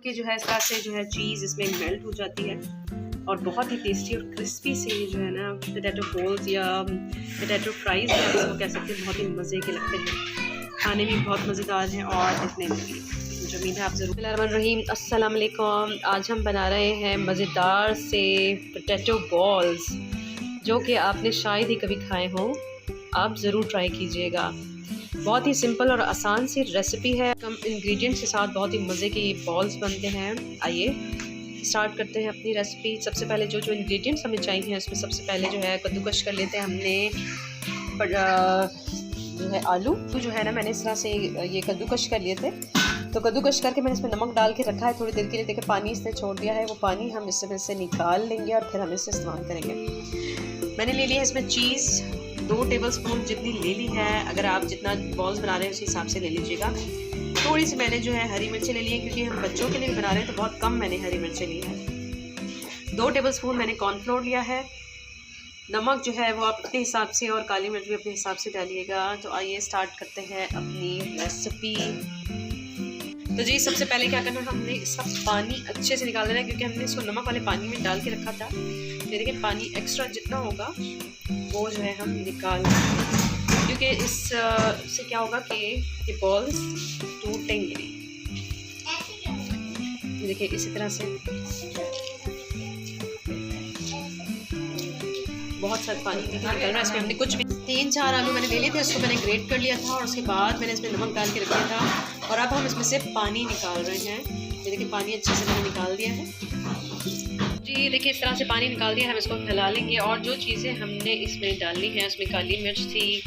के जो है इस तरह से जो है चीज़ इसमें मेल्ट हो जाती है और बहुत ही टेस्टी और क्रिस्पी से जो है ना पोटैटो बॉल्स या पोटैटो फ्राइज़ है इसको कह सकते हैं, बहुत ही मज़े के लगते हैं, खाने में बहुत मज़ेदार हैं और दिखने में भी। मुझे उम्मीद है आप ज़रूर। बिस्मिल्लाहिर्रहमानिर्रहीम, अस्सलाम वालेकुम। आज हम बना रहे हैं मज़ेदार से पोटैटो बॉल्स, जो कि आपने शायद ही कभी खाए हों। आप ज़रूर ट्राई कीजिएगा। बहुत ही सिंपल और आसान सी रेसिपी है। कम इंग्रेडिएंट्स के साथ बहुत ही मज़े के बॉल्स बनते हैं। आइए स्टार्ट करते हैं अपनी रेसिपी। सबसे पहले जो इंग्रेडिएंट्स हमें चाहिए उसमें सबसे पहले जो है कद्दूकश कर लेते हैं हमने जो है आलू जो है ना, मैंने इस तरह से ये कद्दूकश कर लिए थे। तो कद्दूकश करके मैंने इसमें नमक डाल के रखा है थोड़ी देर के लिए। देखिए पानी इसने छोड़ दिया है, वो पानी हम इसमें से निकाल लेंगे और फिर हम इसे इस्तेमाल करेंगे। मैंने ले लिया है इसमें चीज़ 2 टेबलस्पून जितनी ले ली है। अगर आप जितना बॉल्स बना रहे हैं उसी हिसाब से ले लीजिएगा। थोड़ी सी मैंने जो है हरी मिर्चें ले ली है, क्योंकि हम बच्चों के लिए भी बना रहे हैं तो बहुत कम मैंने हरी मिर्चें ली है। 2 टेबलस्पून मैंने कॉर्नफ्लोर लिया है। नमक जो है वो आप अपने हिसाब से और काली मिर्च भी अपने हिसाब से डालिएगा। तो आइए स्टार्ट करते हैं अपनी रेसिपी। तो जी सबसे पहले क्या करना है, हमने इसका पानी अच्छे से निकाल देना है, क्योंकि हमने इसको नमक वाले पानी में डाल के रखा था। ये देखिए पानी एक्स्ट्रा जितना होगा वो जो है हम निकाल देंगे, क्योंकि इससे क्या होगा कि ये बॉल्स टूटेंगे नहीं। देखिए इसी तरह से बहुत सारा पानी निकल रहा है। इसमें हमने कुछ भी 3-4 आलू मैंने ले लिए थे, उसको मैंने ग्रेट कर लिया था और उसके बाद मैंने इसमें नमक डाल के रख दिया था। और अब हम इसमें से पानी निकाल रहे हैं। ये देखिए पानी अच्छे से मैंने निकाल दिया है जी। देखिए इस तरह से पानी निकाल दिया। हम इसको फैला लेंगे और जो चीज़ें हमने इसमें डालनी है, उसमें काली मिर्च थी,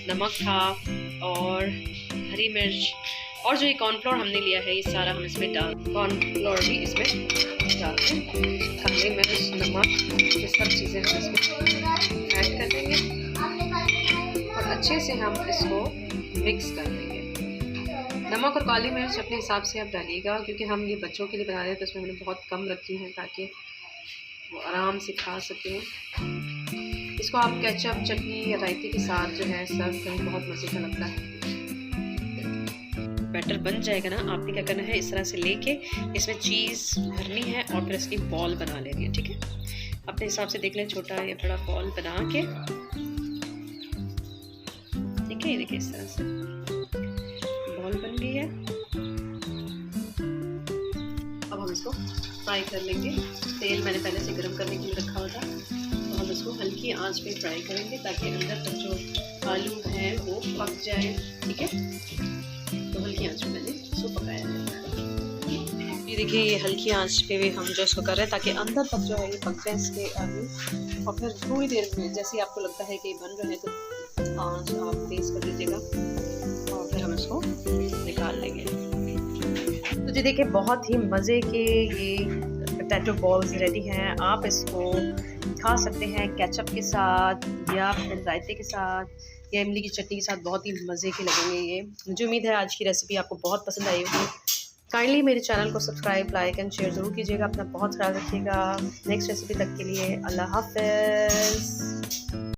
नमक था और हरी मिर्च, और जो ये कॉर्नफ्लोर हमने लिया है ये सारा हम इसमें कॉर्नफ्लोर भी इसमें डाल के काली मिर्च, नमक, ये सब चीज़ें हम इसमें ऐड कर देंगे और अच्छे से हम इसको मिक्स कर देंगे। नमक और काली मिर्च अपने हिसाब से आप डालिएगा, क्योंकि हम ये बच्चों के लिए बना रहे हैं तो इसमें मैंने बहुत कम रखी हैं ताकि वो आराम से खा सकें। इसको आप केचप, चटनी या रायते के साथ जो है सर्व करें, बहुत मज़े का लगता है। बैटर बन जाएगा ना, आपने क्या करना है, इस तरह से लेके इसमें चीज़ भरनी है और फिर इसकी बॉल बना लेनी है। ठीक है, अपने हिसाब से देख लें, छोटा या बड़ा बॉल बना के। ठीक है, ये देखिए इस तरह से बॉल बन गई है। अब हम इसको फ्राई कर लेंगे। तेल मैंने पहले से गर्म करने के लिए रखा हुआ था, तो हम इसको हल्की आंच पे फ्राई करेंगे ताकि अंदर तक जो आलू है वो पक जाए। ठीक है, तो हल्की आंच पे मैंने इसको पकाया है। ये देखिए ये हल्की आंच पे भी हम जो इसको कर रहे हैं ताकि अंदर तक जो है ये पक जाए इसके आलू। और फिर थोड़ी देर में जैसे ही आपको लगता है कि बन रहे हैं तो आंच आप तेज़ कर दीजिएगा और फिर हम इसको निकाल लेंगे। तो जी देखिए बहुत ही मज़े के ये पोटैटो बॉल्स रेडी हैं। आप इसको खा सकते हैं केचप के साथ या फिर रायते के साथ या इमली की चटनी के साथ, बहुत ही मज़े के लगेंगे ये। मुझे उम्मीद है आज की रेसिपी आपको बहुत पसंद आई होगी। काइंडली मेरे चैनल को सब्सक्राइब, लाइक एंड शेयर ज़रूर कीजिएगा। अपना बहुत ख्याल रखिएगा। नेक्स्ट रेसिपी तक के लिए अल्लाह हाफ़िज़।